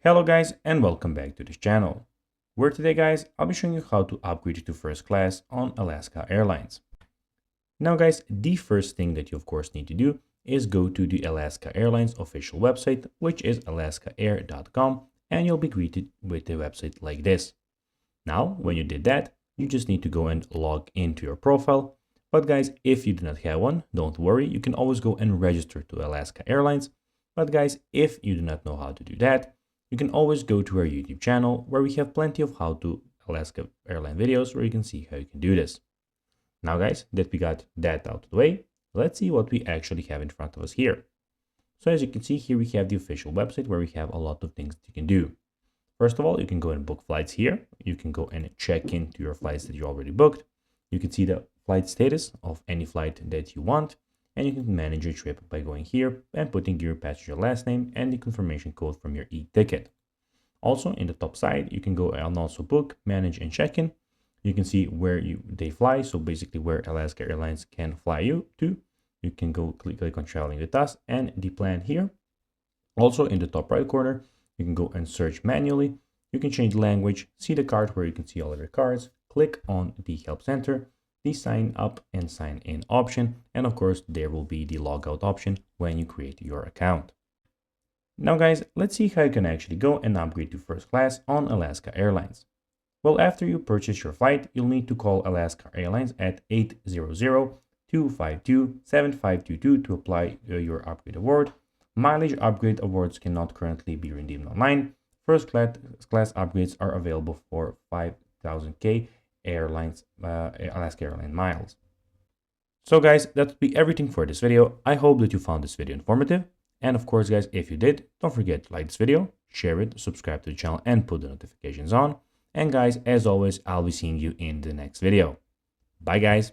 Hello guys and welcome back to this channel, where today guys I'll be showing you how to upgrade to first class on Alaska Airlines. Now guys, the first thing that you of course need to do is go to the Alaska Airlines official website, which is alaskaair.com, and you'll be greeted with a website like this. Now when you did that, you just need to go and log into your profile. But guys, if you do not have one, don't worry, you can always go and register to Alaska Airlines. But guys, if you do not know how to do that, you can always go to our YouTube channel, where we have plenty of how to Alaska Airline videos where you can see how you can do this. Now guys, that we got that out of the way, let's see what we actually have in front of us here. So as you can see here, we have the official website where we have a lot of things that you can do. First of all, you can go and book flights here. You can go and check into your flights that you already booked. You can see the flight status of any flight that you want, and you can manage your trip by going here and putting your passenger last name and the confirmation code from your e-ticket. Also, in the top side, you can go and also book, manage, and check-in. You can see where they fly, so basically where Alaska Airlines can fly you to. You can go click on traveling with us and the plan here. Also, in the top right corner, you can go and search manually. You can change language, see the card where you can see all of your cards, click on the help center, the sign up and sign in option, and of course there will be the logout option when you create your account. Now guys, let's see how you can actually go and upgrade to first class on Alaska Airlines. Well, after you purchase your flight, you'll need to call Alaska Airlines at 800-252-7522 to apply your upgrade award. Mileage upgrade awards cannot currently be redeemed online. First class upgrades are available for 5,000 Alaska Airlines miles. So guys, that would be everything for this video. I hope that you found this video informative. And of course guys, if you did, don't forget to like this video, share it, subscribe to the channel, and put the notifications on. And guys, as always, I'll be seeing you in the next video. Bye guys.